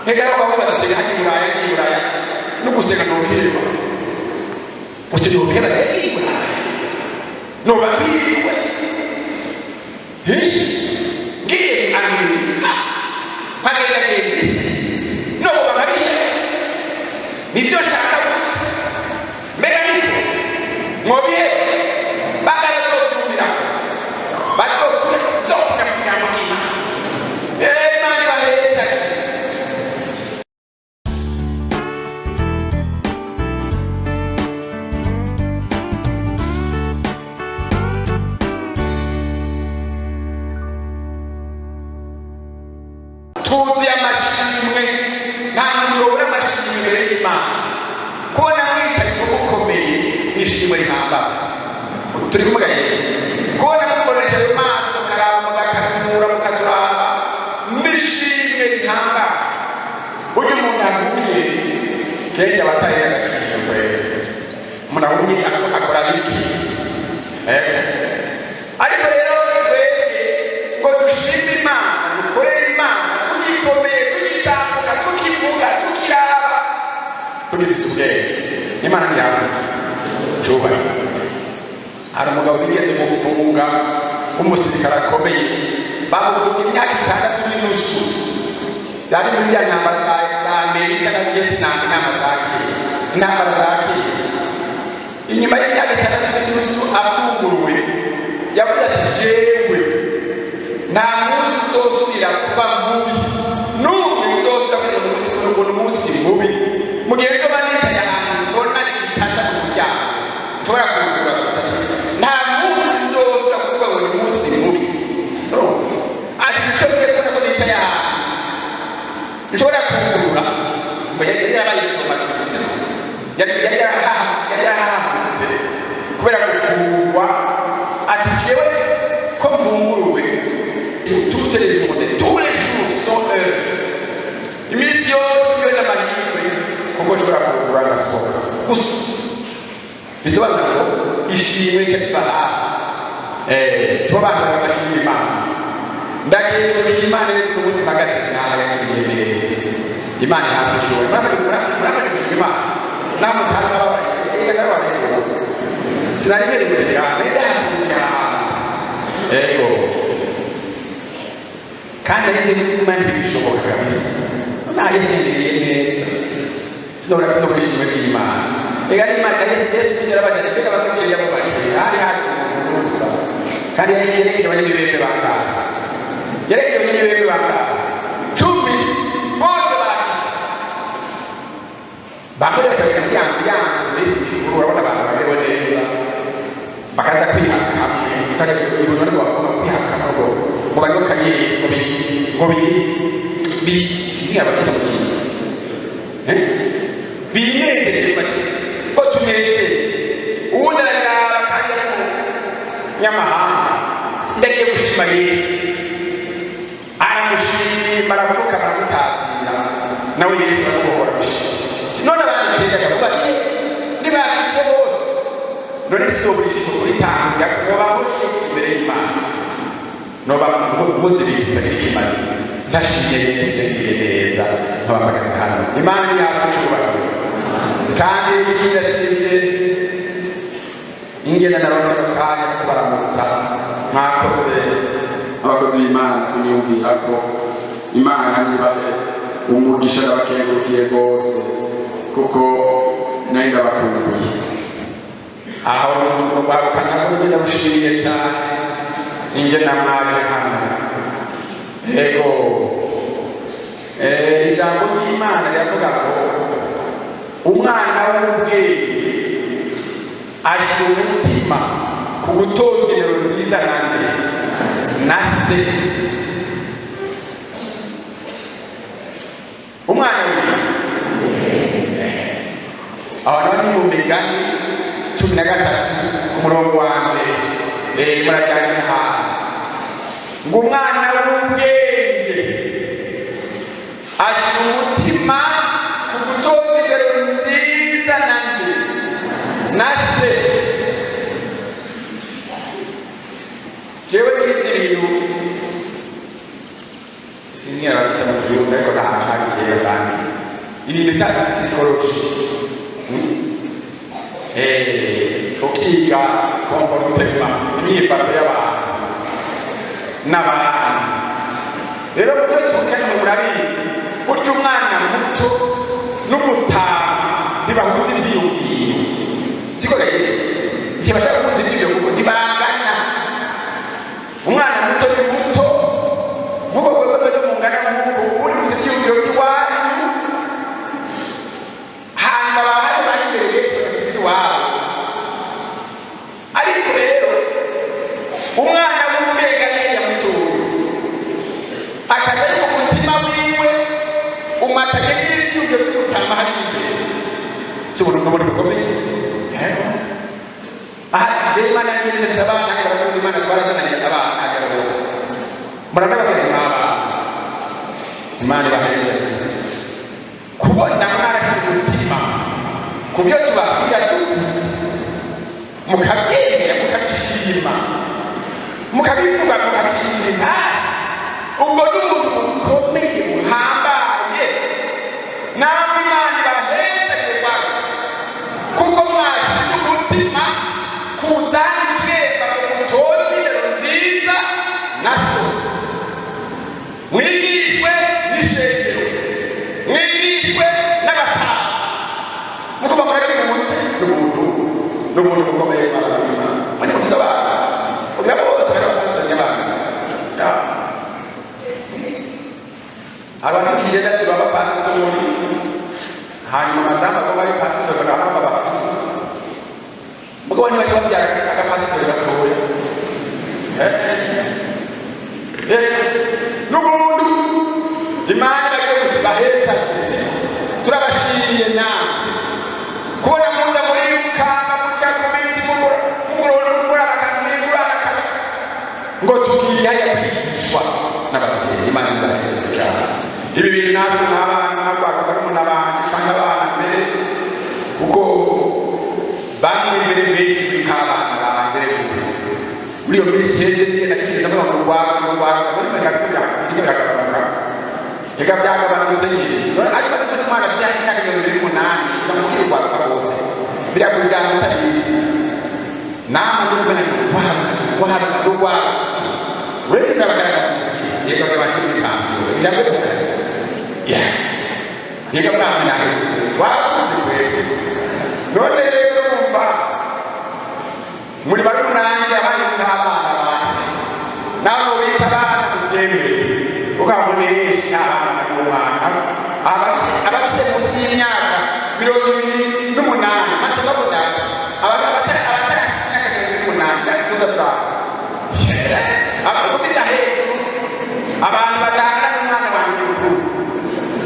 hegera bamwe badatega Buraya no guseka no biheba uti no biheba Buraya no babiriwe ngiye Amerika bagenda kwisi no babiriwe nibyo shaka gusa mbega niko ngobiye bagara no kumira bako zoka kujamo kima mani baheza tuzi amashimwe nta muyobora amashimwe y'Imana kona mwicaye kubukomeye nishimwe rihamba turi kumugaye kona mukoresha ayo maso karaba mugakanura mukaturaba nishimwe rihamba uyu muntu ahunye kenshi abataye agaciro umuntu ahunye akora biki ariko rero twebwe ngo dushime Imana dukorere Imana tuyikomeye tuyitambuka tukivuga tukiraba tugifise ubwenge Imana ntiyavuga cyubahiro hari umugabo wigeze mu gupfunga w'umusirikare akomeye bamuvuga imyaka 6 n'inusu byari muri ya ntambara za Amerika na Vietnam intambara za kera inyuma y'imyaka 6 n'inusu apfunguruwe yavuze ati jewe nta munsi uzosubira kuba mubi n'umwe uzosubira kuba umunsi mubi mu gihe cyo banicaye ahantu mbona igitasa ku muryango nshobora kugura gusa nta munsi uzosubira kuba umunsi mubi ati icyo gihe ko nicaye ahantu nshobora kugura ngo yari yarabaye automatisme yari yarahamutse kubera gufungwa ati jewe ko mfunguruwe toutes les journées, tous les jours sont heureux. Mission de la magie, comment je vais avoir la somme. Bisaba ngo ishimwe cy'Imana. Twabana bashimima. Ndake Imana ku munsi magazi nawe ngiye. Imana yabujuwe. Mama kushima. Namutanga baba. Egara bose. Sinarengere gusera. Ego. Kandi Imana ibishoboka kabisa nayesendeye neza sinora kwishima cy'Imana ega Imana Yesu yarabajije bega bakishije abana hari gusa kandi yerekeye abanyibere bangana yerekeye abanyibere bangana 10 bose bakize bamwe bakagenda ambiance mbese urabona abantu babeho neza bakaza kwihaka hamwe kandi ibintu byo bakoma kwihaka ngo mubagokanye bi sisi abakita binezerwe bati ko tumeze udaraga kandi nyamahanga ndagiye gushima Yesu aramushima aravuka aramutazira nawe Yesu amuhora bishije none abandi cyenda bati nibakize bose none soburisho bitanga kubaho imbere y'Imana no bamuze bikimaze ndashimye Yesu neza nkabagaza hano Imana yakucyubaka kandi ikindashimye ingena narose kandi kubaramutsa mwakoze abakozi b'Imana kunyumvira ko Imana nibahe umugisha abakengukiye rwose kuko nayo ndabakumbuye aho barukana ko ndabushimiye cyane ingena mwaje hano ego ijambo ry'Imana riravuga ngo umwana w'ubwenge ashyira umutima ku gutoza indero nziza nanjye na se umwana aho naho ni mu migani 13 ku murongo wa mbere murajyanye hano ngo umwana w'ubwenge ashyira umutima ku gutoza indero nziza nanjye na se jewe n'izi bintu singa babita mu kirundi ariko nta cari kera kandi ibintu bya psychology ukiga comportement imyifato y'abantu n'abantu rero mubyo tukene murabizi burya umwana muto n'umutama ntibahuza ivyiyumviro siko rero ntibashaka kuhuza ivyiyumviro kuko ntibangana umwana muto ni muto nkuko rwego rwo mungana nk'uko uri gusa ivyiyumviro by'iwanyu hanyuma bahari bari imbere benshi bafite iwabo ariko rero umwana w'umwega yenya mutoya akaza ari mu mutima wiwe umatake n'ivyiyumviro by'umutama hari imbere si ubuntu bukomeye aha rero imana yagirira abana n'abakuru imana twarazananye abana agera bose muranababwira nk'abana imana ibaheze kubona mwarashyize umutima ku byo tubabwira dukuze mukabyemera mukabishima mukabivuga mukabishima imana ubwo ni umuntu bukomeye buhambaye namwe imana ibaheze kurwara kuko mwashyize umutima kuzana ikiremba mu mutoza indero nziza naso mwigishwe n'ishengero mwigishwe n'abatanu muko bakora bimunze n'umuntu bukomeye barabima bari mufise abana kugira bose barabafitanye abana abatukije ndetse baba pasitori hanyuma madamu ko bari pasitori bagahamba bafise mugabo niba babyara agapasitori gatoya n'ubundi imana iragira kuti baheza turabashimiye nanze kubona muza muri ukanga muca ku biti mugorora akanimigura ngo tugiye haya kwigishwa n'ababyeyi imana ibaheze cyane ibi bintu natwe n'abana n'abana barimo n'abana cyangwa abana mbere kuko bamwe imbere benshi bikabana babanje muri iyo minsi heze ngenda kigenda mu rwanda muri magatura biragabanuka ega byagabanutse nyine ariko batetse umwana afite imyaka 28 bamukirwa bose birakujyana utabizi namwe n'ubwana rwa uretse n'abaganga yego babashimye kanso biragoye yego bamwe wakuze kwese none rero umva muri barunange abandi n'abana banjye nabo bita abana kubyemere ukamunesha abana n'umwana abafite munsi y'imyaka 28 maze babona abatari imyaka 28 tuza twa abakomeza hejuru abantu batanga n'umwana wanjye mukuru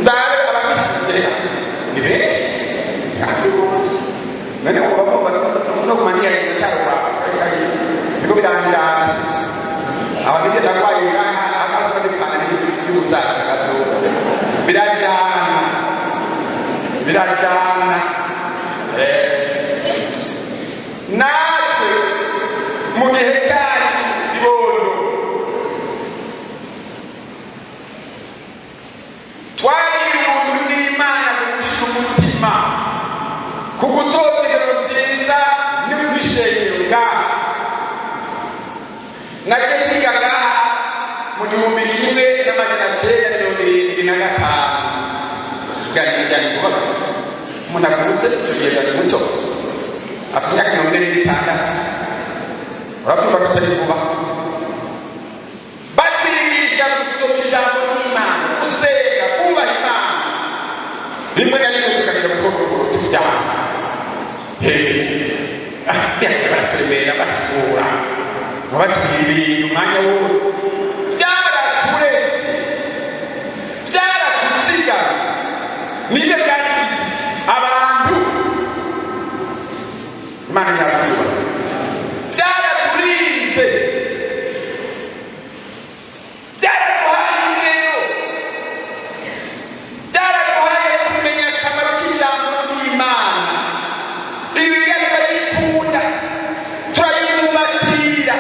ndabe abafite ni benshi kandi bose none ubavuga no kumania cyaro kwa niko birangira ababije takwaye akasa bikana n'ubusaza kabose birajana natwe mu gihe cyacu ibondo twari umuntu n'Imana kugushira umutima kugutoza indero nziza n'ibishengero ngaha naje kwiga ngaha mu 1975 gani kuvuga umuntu akubutse icyo gihe yari muto afite imyaka 46 urabyumva ko atari vuba batwigisha gusoma ijambo ry'Imana gusenga kubaha Imana rimwe na rimwe tukagira ubwoko tujyana baraturemera baratura batwiriye umwanya wose byaraturetse byaratuziga nibyo byatwize abantu Imana yabuzuba byaraturinze byaraduhaye ingero byaraduhaye kumenya akamaro k'ijambo ry'Imana ibi turayikunda turayibumbatira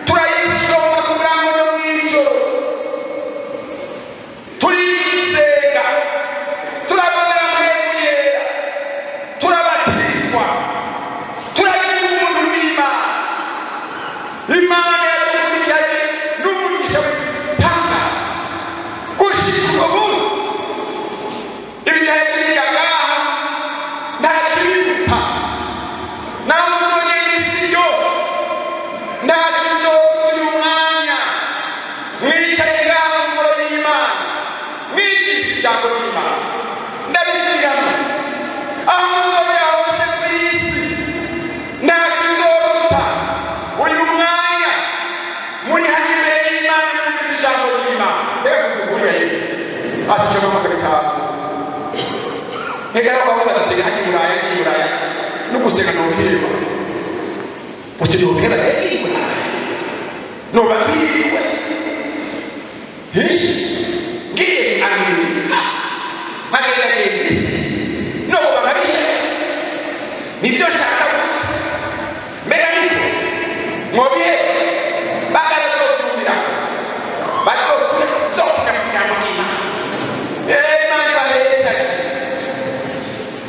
turayisoma ku murango no mw'ijoro ijambo ry'Imana ndabisubiramo aho muzobera hose ku isi nta kizoruta uyu mwanya muri hano imbere y'Imana mwumvise ijambo ry'Imana mbega kutugurira yewe asicamo amakabitabu hegera aho babatega hajya i Buraya no gusenga n'ubuhirwa uti n'ubuhirwa i Buraya nobabiriwe ngiye Amerika nkagerageza isi nobo bamabije nibyo nshaka gusa mbega niko mwobihe bagarazobyumvira bazokunda ku cyambo cy'Imana Imana ibaheza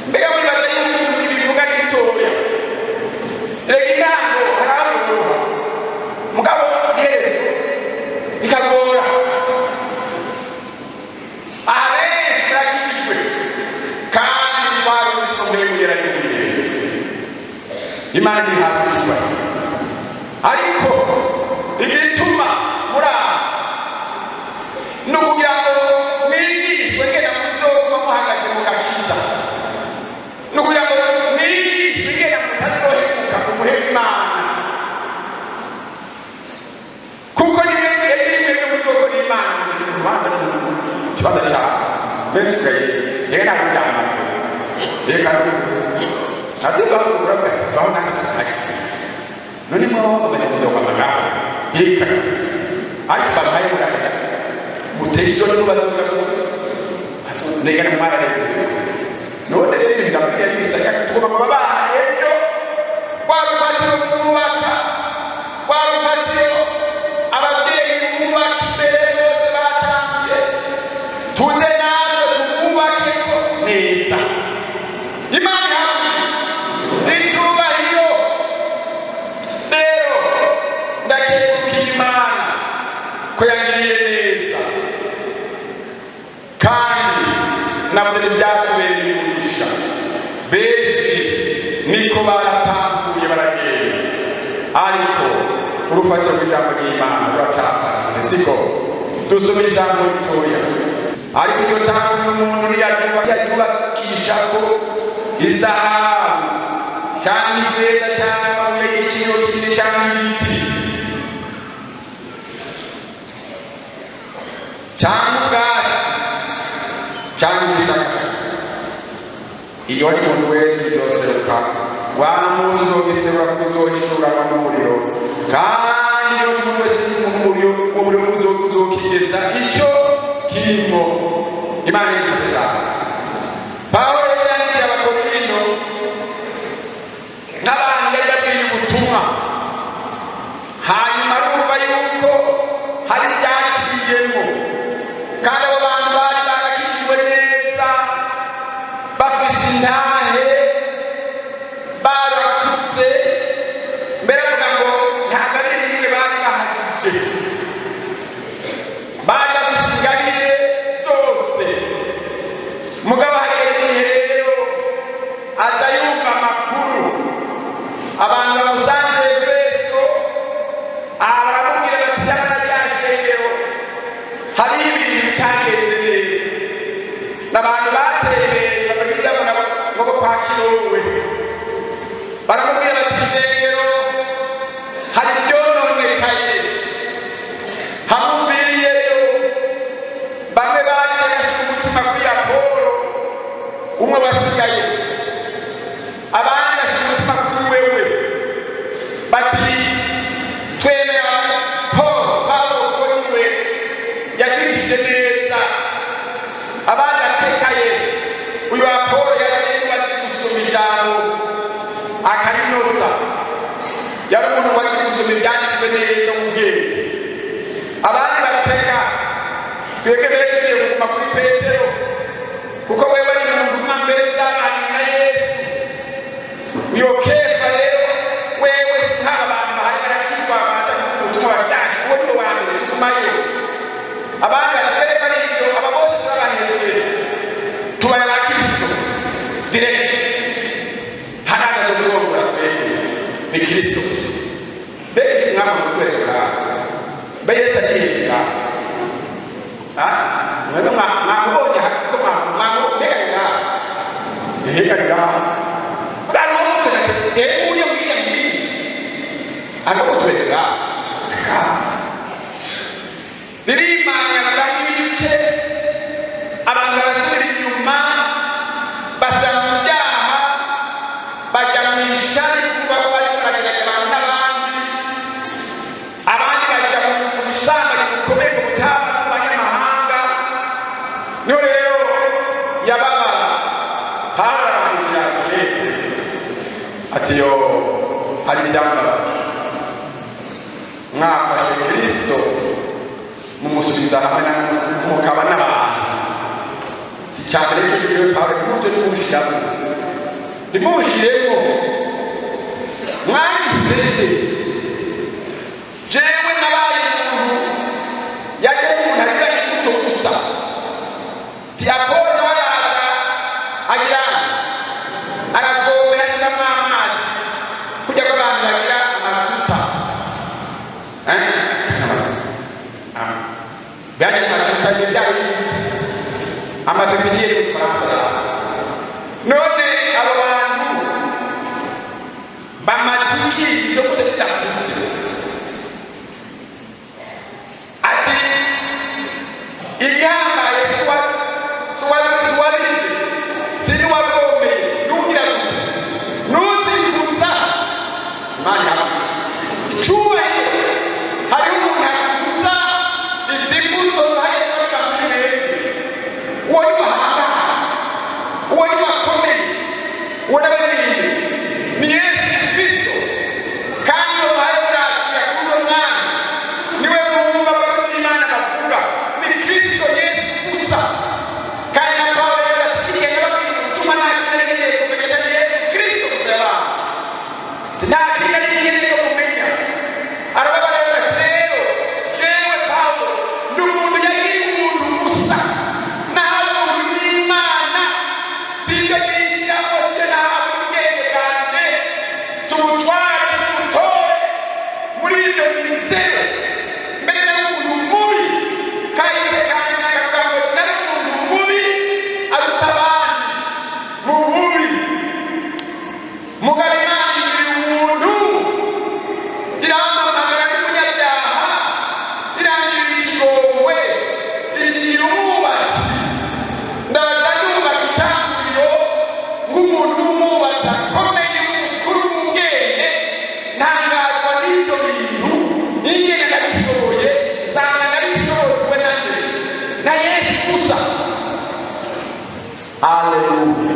mbega mwibaza yuko ibivuga n'ibitoya rega intango harabanyoroha mugabo iherezo bikagora abenshi barakijijwe kandi twari dushoboye kugera n'imbere Imana ntihabwa icyubahiro ariko igituma muri aha ni ukugira ngo mwigishwe ngena muzoguma muhagaze mu gakiza ni ukugira ngo mwigishwe ngena mutazohemuka mu muhe Imana kuko niyo mwebwe muzoko n'Imana urubanza ikibazo cyawe mbese ugaye rero ntabwo byamara reka ntazivaho urabwativaho ntazivaho none mwo abanyamuryango b'amagare yeka ariko babaye muraya muteye icyo n'ubazuka nega n'umara neza none rero ibintu ndabwira y'ibisaka tugomba kuba bahaye byo warufatiro kubaka warufatiro ababyeyi bubaka imbere bose batangiye tuze natwe tububakeko neza Imana n'icyubahiro rero ndakeka Imana ko yangiriye neza kandi nabyo byatubereye umugisha benshi niko baratambuye baragenda ariko urufatiro rw'ijambo ry'Imana ruracafaranze siko dusoma ijambo ritoya ariko iryo tambo umuntu yaryubakisha ko izahabu cyangwa ifeza cyangwa amabuye y'igiciro kinini cyangwa ibiti cyangwa ubwatsi cyangwa ibishaka iyo ari umuntu wese bizoseruka wa muntu uzobiserura kuzohishurana n'umuriro kandi iyo umuntu wese umuriro uzokigeza icyo kirimo Imana yifashe cyane Pawulo yandikiye Abakorinto n'abantu yababwiye ubutumwa hanyuma arumva yuko hari ibyaciyemo kandi abo bantu bari barakijijwe neza bafite intahe barakutse mbere avuga ngo ntabwo ari rimwe bari bahagije bari bafite ingabire zose mugabo hageze rero aza yumva amakuru abantu bamusanze Efeso abaramubwira bati nyamara rya shengero hariho ibintu bitagenze neza n'abantu batembereye bakagira ngo kwa Kirowe baramubwira bati shengero hari ibyononekaye hamuviriyeyo bamwe bagerageza umutima kuri Apolo umwe basigaye abandi bashyira umutima kuri wewe bati twemera Pawulo ko niwe yagirishije neza abandi atekaye uyu Apolo yari azi gusoma ijambo akarinoza yari umuntu wazi gusoma ibyanditswe neza mu bwenge abandi barateka twebwe mbere tugiye kuguma kuri Petero kuko wewe ari umuntu umwe mbere z'abantu na Yesu uyo Kefa rero wewe si nk'aba bantu bahari barakizwa baza kuvuga bashaje uwo ni wa mbere tugumayo abandi baratereka n'ibyo aba bose turabahembye tubaye ba Kristo direct hanaga zo kurongora twebwe ni Kristo mbega nk'aba mutwereka mbega Yesu agiye mwebwe mwamubonye nihegarira bwaramuze uye mwiya mwi akabutwega ririmanya n'ibice abantu barasubira inyuma basanga mu byaha bajya mu ishari kuba bariko baragerageza abantu n'abandi abandi bajya mu busambanyi bukomeye mu butaba bw'abanyamahanga niho rero yababara hararangira ati yo hari ibyambara mwafashe Kristo mumusubiza hamwe mukaba n'abantu icyambere cy'ibyo Pawulo muze kumushiramo nimushiremo mwayizende jewe nabaye umuntu yajya umuntu ariko imbuto gusa ti Apolo nawe yaza agira aravomera ashyiramo amazi kugira ngo abantu bagira amatuta byaje amatuta y'ibyawe amapepiniyeri mu Faransa none abo bantu bamatiki zo kutakitabutse ati igihambaye suwari siri wagomeye nugira gute nuzikuza imana yawe icyubahiro hariho umuntu akuza izi mbuto zaheza bamwe uwo ni mahanga uwo ni makomeye uwo n'abaririmbyi ni Yesu Kristo kandi uwo baheza yakuno mwana niwe mwumva abakozi b'Imana bavuga ni Kristo Yesu gusa kandi na Pawulo rero igihe yababwira ubutumwa nta kintu nkeneye kumenya ni Yesu Kristo gusa yabaye nta kintu nkeneye kumenya arababara rero jewe Pawulo ni umuntu yagiriye umuntu gusa nawe umuntu n'Imana sibyo nishyiramo sibyo nahawe ubwenge bwanjye si ubutware si ubutore muri ibyo bizero mbere n'umuntu mubi kahise kandi akavuga ngo nari umuntu mubi aruta abandi mu bubi mugabo Imana igira umuntu iramamagara n'umunyabyaha irangirira ikigongwe ishyira umwubatsi ndaza yubaka itanguriro nk'umuntu w'umwubatsi akomeye w'umukuru w'ubwenge ntangazwa n'ibyo bintu ingene nabishoboye nsanga nabishobojwe nande na Yesu gusa haleluya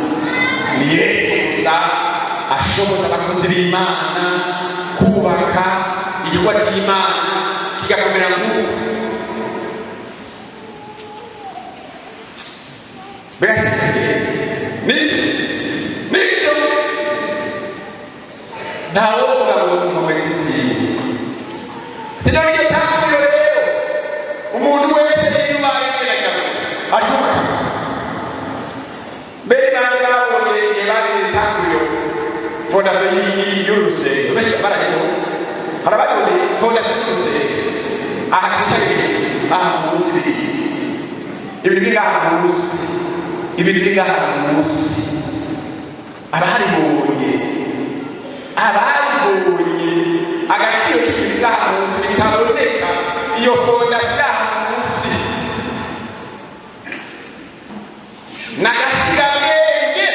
ni Yesu gusa ashoboza abakozi b'Imana kubaka igikorwa cy'Imana kigakomera nk'uko birasigaye nicyo ntawe uvuga ngo nkomeze iziwe tino iryo tanguriro rero umuntu wese yiyubaye ashuka mbere nanjye babonye igihe bageze itanguriro fondasiyo y'urusengero benshi barahino hari ababonye fondasiyo y'urusengero aha twicaye aha munsi ibintu biri aha munsi ibintu biri aha munsi abaribonye agaciro k'ibintu biri aha munsi bitaboneka iyo fondasiyo aha munsi n'agasigamenge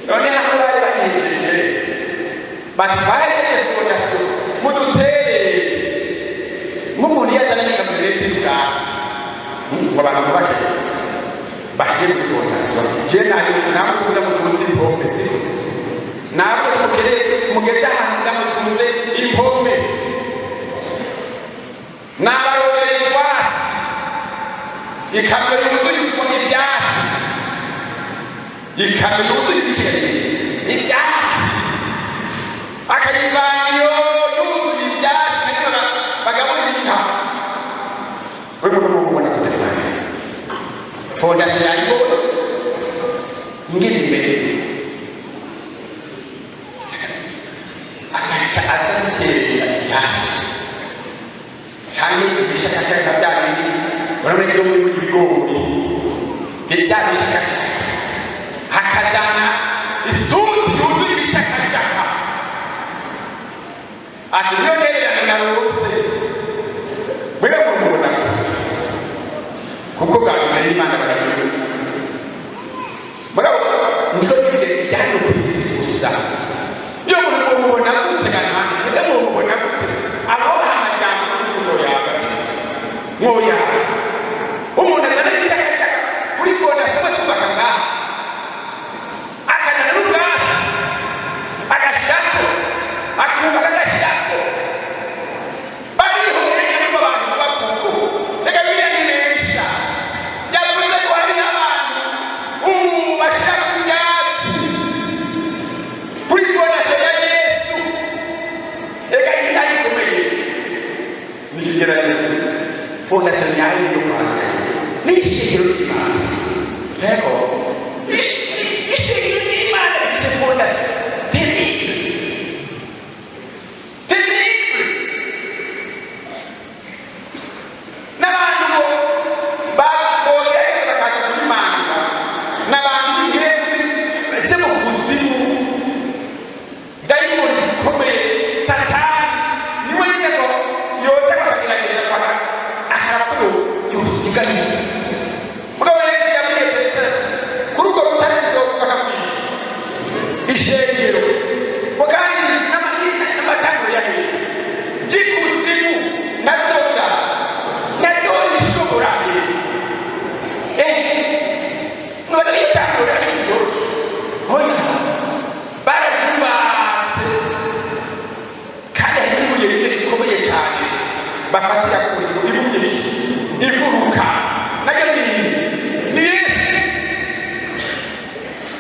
none hano bari bahejeje batwaye fondasiyo mudutere nk'umuntu yazanye kamerete y'ubwatsi ngo abantu bashyire kuri fondasiyo je nawe kugira ngo tumunsi impombe si nabwo mugeze ahantu ndamukunze impombe n'abarobera utwatsi ikamyo yuzuye utwo ibyatsi ikamyo yuzuye ibyatsi akayivana iyo yuzuye ibyatsi bagaburira inka we muntu mubona kutelefone fondasiyo yayibona ingene imeze agaca aza guterera ibyatsi cyane ibishakashaka bya bindi urabona ibyo muri ibigori ibyabishakashaka hakazana isuti yuzuye ibishakashaka ati niyo ngererano na rose mwebwe murumubona kuko bwa mbere Imana barayiwe mugabo niko nyine byari ku isi gusa iyo murumubona gutegana mwebwe murumubona gute abo hamajyana n'imbuto yabase mwoya umuntu arana n'ibishakashaka kuri fondasiyo batubaka ngaha akajyana n'ubwatsi agashako akubaka agashako bariho n'ibyo abantu bakuko reka biriyanisha byavuze ko hari abantu bashaka ibyatsi kuri fondasiyo ya Yesu reka ikomeye n'ikigerageza fondasiyo yayo yo Rwanda n'ishingiro ry'imanzi rero ishingiro ry'Imana rifite fondasiyo terrible n'abantu bagorera bakaza kuri Imana n'abantu bigeze mu kuzimu dayimoni zikomeye satani niwe nyine ngo yoza bakagerageza akaraba ko yoyiganiza mugabo Yesu yabwiye Petero kuri urwo rutare rwo bakakwiga ishengero ngo kandi n'amatangiro ya Yesu y'ikuzimu nazoga naryo rishobora none itangiro ryaryoroshe oya bararyubatse kandi hari n'ibuye rimwe rikomeye cyane bafatira kuri ibuye ifuruka nayo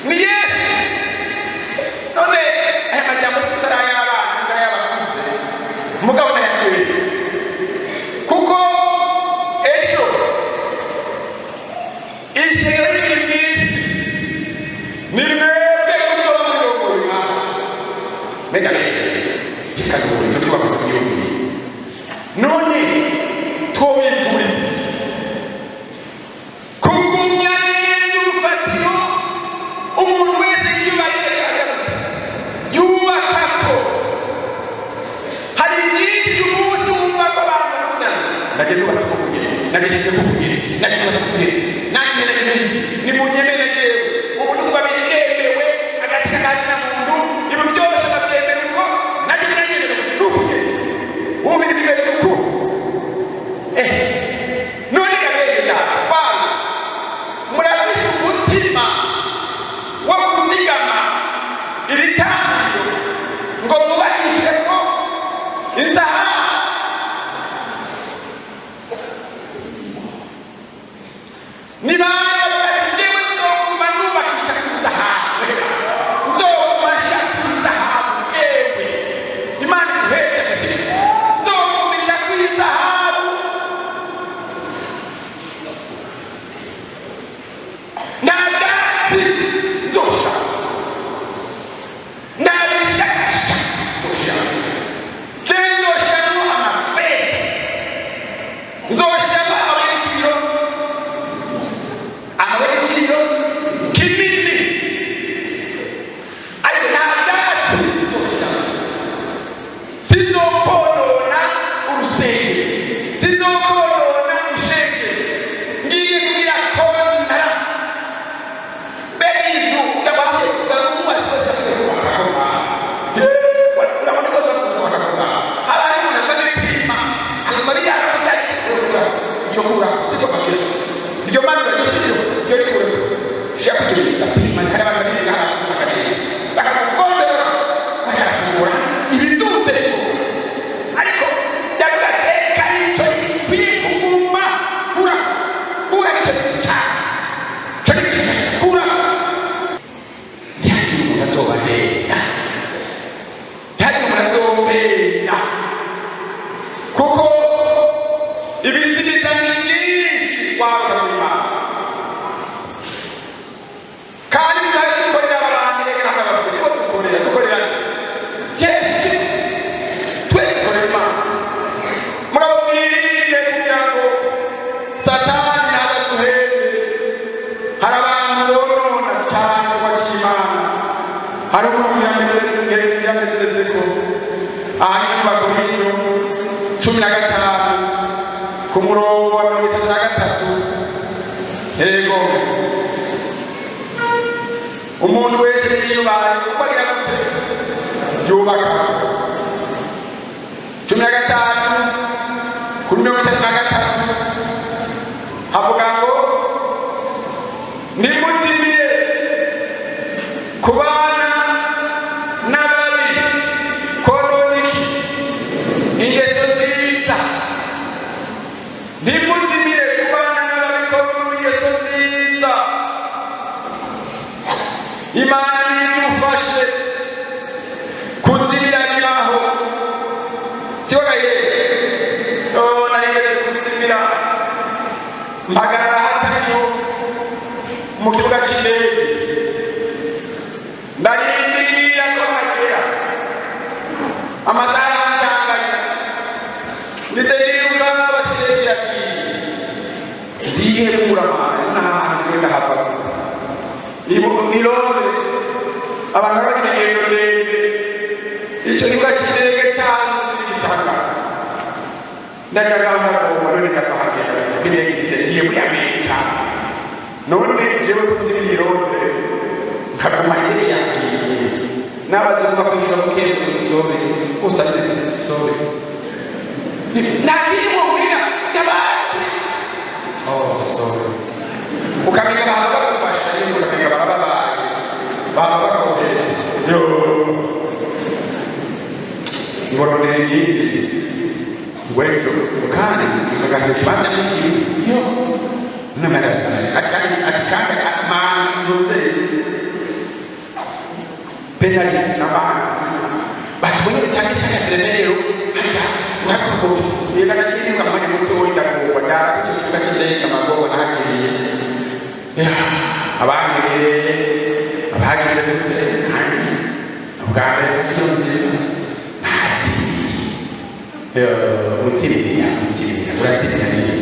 ni Yesu none aya majambo sitarayabana ndayabakuze mugabo nayakwezi kuko ejo ishengero ry'imisi ni mwebwe kuko bamurongoye ngaha mbega neza ikagura tukiba kutuyumviye none twobivuriza kugumya neza urufatiro umuntu wese yubakako hari byinshi umunsi wumva ko abantu bakundana nage nubatse ko kugira nageshije ko kugira nage nubatse ko kugira nanjye ni munyemere jewe ubu ndumva biremewe agati kakazi na muntu ibi byose babyemera uko nage biranyemera nukuge ubu biri bimeze uko none kabega bana murafise umutima wo kuzigama ibitambiro ngo mubakishe ko inzahabu nibana bajewe nzoguma nubakisha inzahabu nzogumashya inzahabu jewe Imana iguheze nzogumiriza kw'inzahabu nagati nzosha nabishakasha nzosha nzoshamo amafere nzoshamo amabekiro kinini ariko nagati nzoshamo sinzokonona urusenge sinzokonona ishenge ngiye kugira kona beizu ndabaye ugamwa twese kubakoma urabona ko sasa kubakoma hari umuntu amaze kwima akamariya akajya icyo kura siko bakira ibyo manza yoshiyo yori kure shapuri apima hari abantu bari ngaha bakabiri bakamukombera bakatura ibiduze ariko yavuga eka icyo kuguma kura icyo cyasi kura ntihagire umuntu azobahenda ntihagire umuntu azobahenda kuko ibizimiza ni byinshi waza muri Imana kandi bitari dukorera abantu reka n'abantu si bo dukorera Yesu twese dukorera Imana mugabo mwirinde kugira ngo Satani ntazaduhende hari umuntu yarametereze ko ahanyuma Korinto 15 ku murongo wa 33 yego umuntu wese yiyubaye kubagira gute yubaka 15 kuri 33 havuga ngo nimuzimire kubana n'ababi kononiki ingeso nziza nimuzimire kubana n'ababi kononiki ingeso nziza Imana nidufashe kuzimira bibaho sio kaye narigeze kuzimira mpagarara hatariho mu kibuga cy'indege ndarindira ko hagera amasaha atanganye ndetse niruka bategereje ndihebura mara n'ahantu ngenda hava nilonde abantu bagenda ndende icyo kibuga cy'indege cyane gitangaza ndagagamba ko marone katahagera ndege zigiye muri Amerika none jewe kuzimira Londre nkaguma yeri yagiye n'abazungu bakwishyura mukende kumusore usabye kumusore nakirimo murira y'abandi sorry ukamenya abantu bagufasha n'ibyo ukamenya barababaye baba bakohereza yo ngororeye ngwejo kandi bagaze kibanza n'iki yo namara atikanda manjoze penali nabanzi batubonye cyane cyane remerero hajya ngako yega chini kama ni mtu wenda kuoda kitu kile kama gogo na hakili abagize ubwambere cyonzi nazi mutsibira uratsinda nini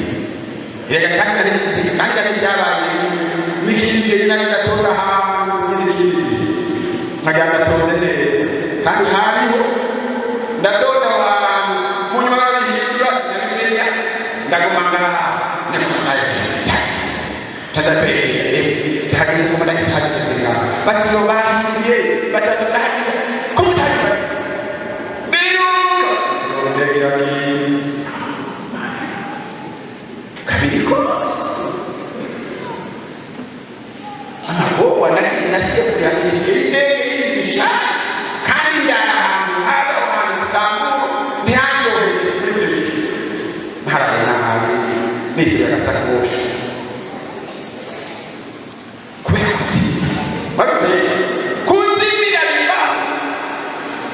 yega kandi byabaye n'ikindi nari gatora hantu n'ikindi nkaganda toze neza kandi hariho ndatora abantu mu nyuma y'ibihindura sinamenya ndagumanga tadapere tahagire ko madaki sahaje tsinga batiro bahiye batatahiye kumutahiye biru ndegira ki kabiri kos abo wanaki nasiye kuya inde bisha kandi ndara hada wana sangu ni hando bitiri harana hali nisi yakasakosha kuzimira biba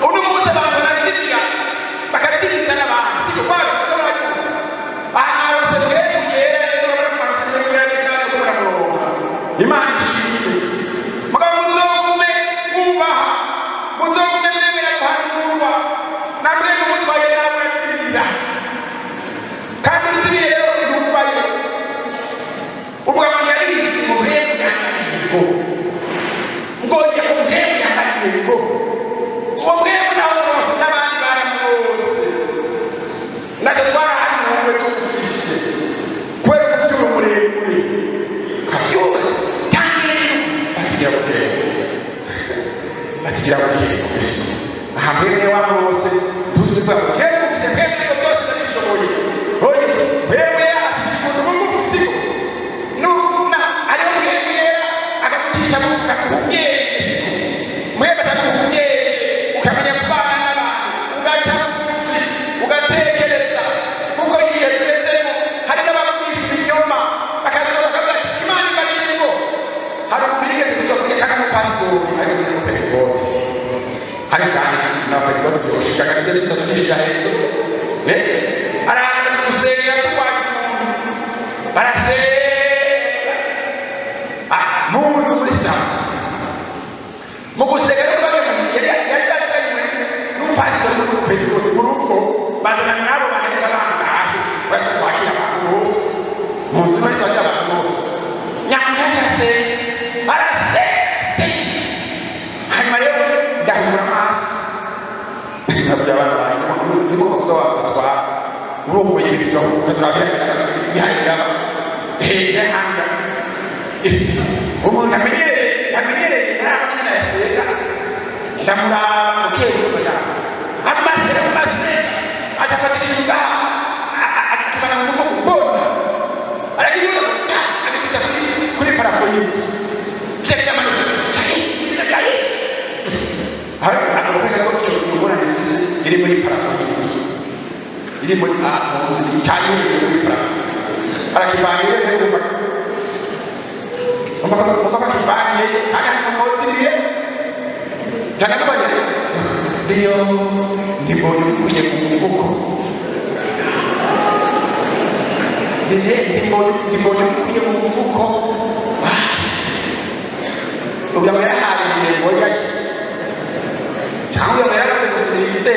uno musa abantu barazimira bakazimira n'abantu siko kwa aha basebeye yera barakwasira n'ibyo Imana ishimwe mugabo muzogume kubaha muzogume nemera guhanurwa namwe mutwaye nawe zimira kandi zimira rero mutwaye ubwo yari mu bwenge ngoje kubwenge yamarigo ubwenge nawo bose n'abandi baramwose natwara hano mwe tufise kwere kubyura muremure kabyuka cyane bakigira bukeye aha mwene wa bose tuziva kera ufise mwene byose bishoboye oye wewe atishikuza mu mufiko no na ari mwene akakucisha mu kakubye mwebe takubye ukamenya kubana n'abantu ugaca bugufi ugatekereza kuko igihe tugezemo hari n'abakwisha inyuma bakaza Imana ibariyemo hari ubwigeze kugira cyangwa umupasitori ari muri perikodi hari kandi n'abaperikodi byoshika kandi tutakwisha aranga gusenga kubana barasenga muzi muri sama mu gusenga pastor no perikodi muruko bazana nabo bagenda bangahe bakwakira abantu bose muzi bari twakira abantu bose nyamya cyase arase hanyuma rero ukazurabya bihagira hanga umuntu amenyereye ntabwo yaseka ndamuraba ukeye amaze ajafata ikiruga akibana mu mufuko mbona aragiye akita kuri parafo y'inzu cyangwa amanuka hari akabona ko ubona nifise iri muri parafo y'inzu iri muri cyane muri parafo arakibaniye rero mpaka kibaniye kandi akomozi biye cyane kubanya ndiyo ndibona ukuye mu mufuko ndibona ukuye mu mufuko ugamera hariye ngoya cyangwa ugamera gusize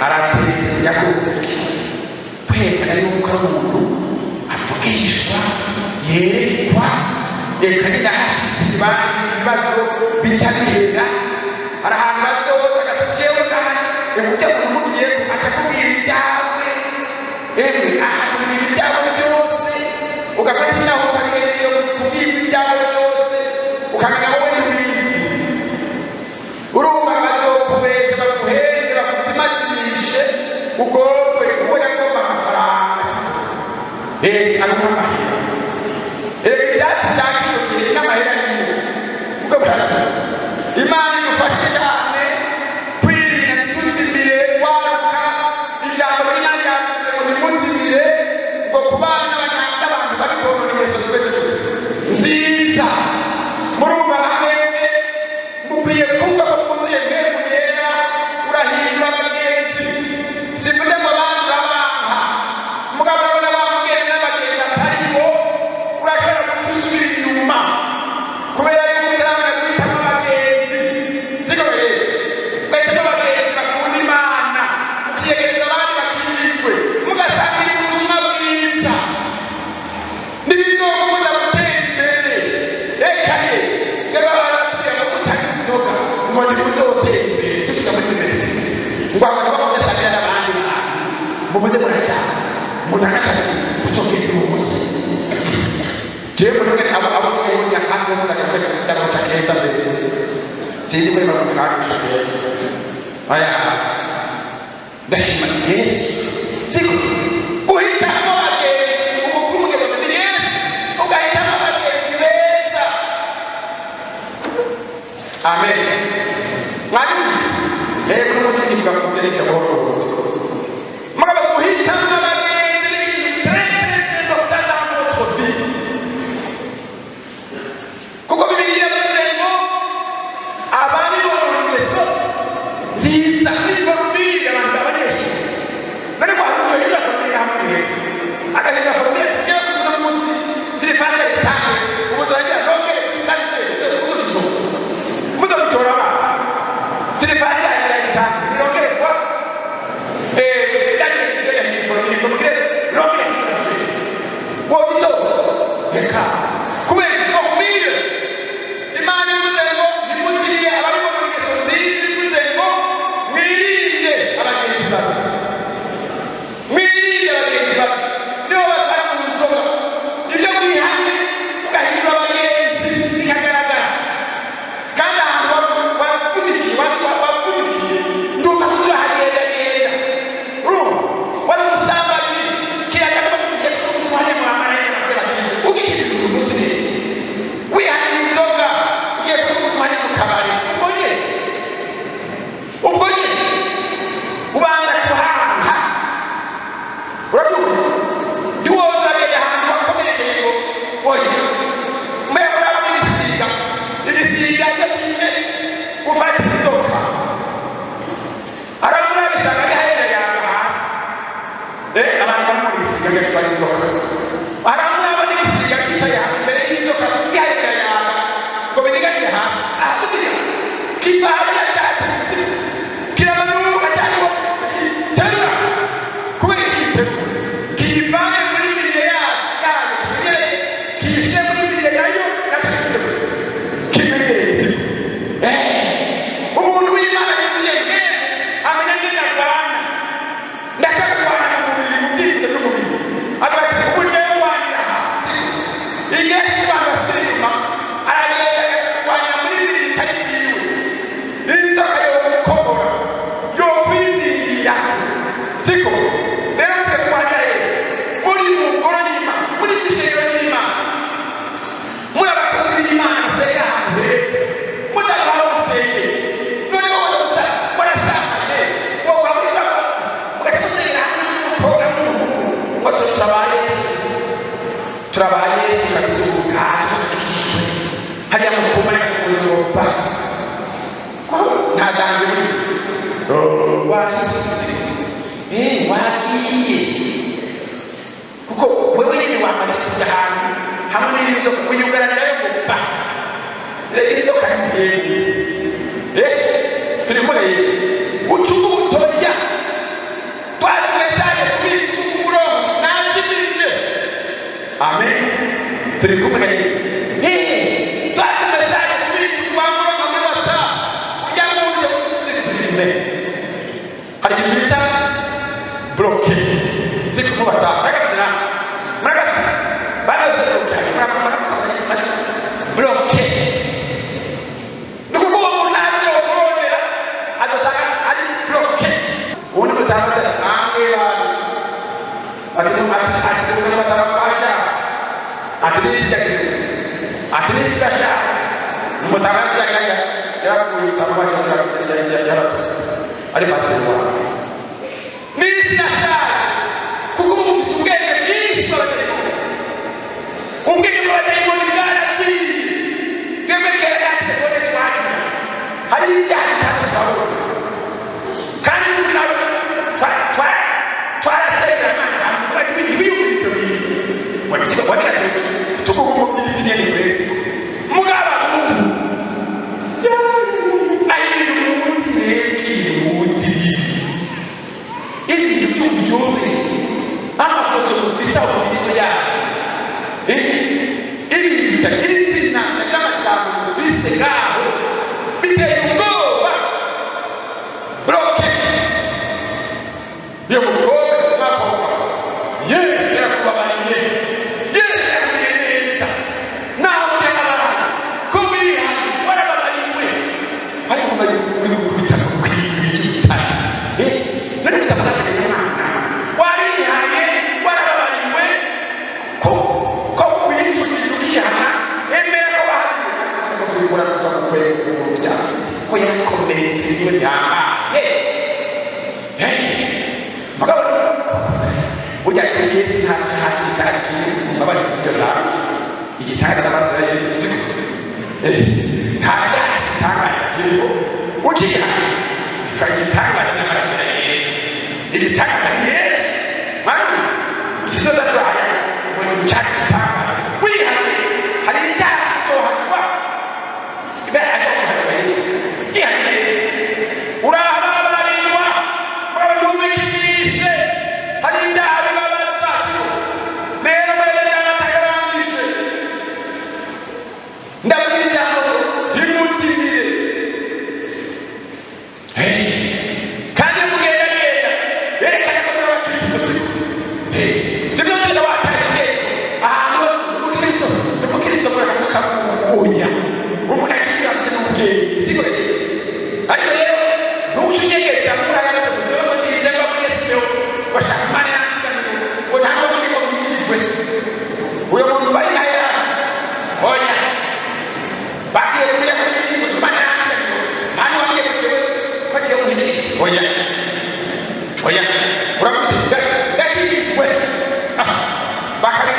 aratiri yakuki kwekana yuko ari umuntu avugishwa yerekwa yerekana hashize ibibazo bicarira hari ahantu bazoza agatekewe kandi umujya kumubwiye aca kubwira ibyawe ahantu kubwira ibyawe byose ugafata inaho ukagereye kubwira ibyawe byose ukamenya wowe n'ibizi urumva bazokubesha baguhende bakuzimazimishe ugorwe uwo yagomba amafaranga agomba amahera ibyatsi byakiyongera n'amahera y'umuntu ubwo burarata imana idufashe cyane kwirinda ntituzimire waruka ijambo ry'imana yavuze ngo nimuzimire ngo kubana n'abantu bari kubona ingeso nziza murumva hamwene mukwiye kumva ko muzuye mwemu yera urahindura abagenzi sivuze ngo abantu urabanka mugabo urabona bambwira n'abagenzi atari bo urashobora gucusubira inyuma kubera yuko utaranga guhitamo abagenzi siko rero ugahitamo abagenzi bakunda imana ukiyegereza abandi bakijijwe mugasangira ubutumwa bwiza n'ibizokumuza gutera imbere reka ye twebwe abana batubwira ngo mutari inzoga ngo ntibuzotera imbere dushyira muri universite ngo abantu bamudasangira n'abandi bantu mumuze murajyana umuntu akakazi kuzogera umunsi jewe muri abo twese akazi bose akazi ndamuca keza mbere sinzi kuri bamukanisha keza aya ndashima Yesu siko guhitamo abagenzi umukuru mugeze muri Yesu ugahitamo abagenzi beza amen mwanyumvise kuri umunsi bwa musereke bose mugabo guhitamo abagenzi n'ikintu très important dans notre vie kuko Bibiliya yavuze ngo abari bo mu ngeso nziza kuri famille abantu abanyeshuri none kwa rugero y'ila famille hamwe akagenda famille yo kuno munsi sirifanya itanga ubuzajya longe itanga muzo bitora sirifanya itanga longe kwa turabaha Yesu kabisuka hariya mu kumba n'akafungurupa nta dambi muri wagiye kuko wewe nyine wamaze kujya ahantu hamwe n'inzoka kuyugaranira yo gupfa reka inzoka y'umugeni turi kumwe ucumu butoya twatwesaye twitwa umurongo nazibirije amen turi kumwe twatwesaye twitwa umurongo amabata urya n'uburyo usikurime hari ikintu bita bloke sikumubaza muragafite banaze bloke nuko uwo munani wongera adosanga ari bloke ubundi mutanga ange bantu ati batarafasha atirisha sha mutanga yarakuye tabaje yaratu ari pasirwa nisi sha kuko mufite ubwenge bwinshi babategeko ubwenge bw'abategeko bwarati twemekera ya telefone twari hari ijyanye cyane twabona kandi kugira ngo twarasera amana bari biyumvira ibyo wabira tukuko mu by'isi nyene kwezi mugaba ayi munsi neki munsi ibi byumve amafoto mufisa ubito ya ibi bitakirizi na n'amajambo mufise ngaho biteye ubwoba bloke yo mukobwa n'abakobwa Yesu yakubabariye Yesu yakuyeneza naho byarabaye ko bihanye warababariwe ariko bari kubita kwita nari kutabona Imana warihanye warababariwe ko bihana emera ko bahanye kubikora kutakwe ko yakomeretse niwe byabaye magabo ujya kuri Yesu hati kandi mabari kujya igitanga n'amaso ya Yesu ntajya tanga kiriho ukiya kagitanga n'amaso ya Yesu igitanga ni Yesu mami kizo datwaya muri muchachi tanga wihane hari icyaha tohakwa ibe ajya ihane urahabariwa urumikishe hari indaha bibabaza rero mbere y'abatagaranije ndabagira ijambo y'umunzimire kandi mugerageza yerekana ko n'abakristo sibyo neza watariye ahantu umukristo murakamukamuya umuntu akiri afite n'ubwenge siko ariko rero ntukinyegeza muragana kugira ngo nize muri Yesu bashaka mane ngo ntabwo niko byigijwe uyo muntu bari haya oya bakiye kuri ako mane hano wagiye ko je undi oya uramuti dakijwe bakari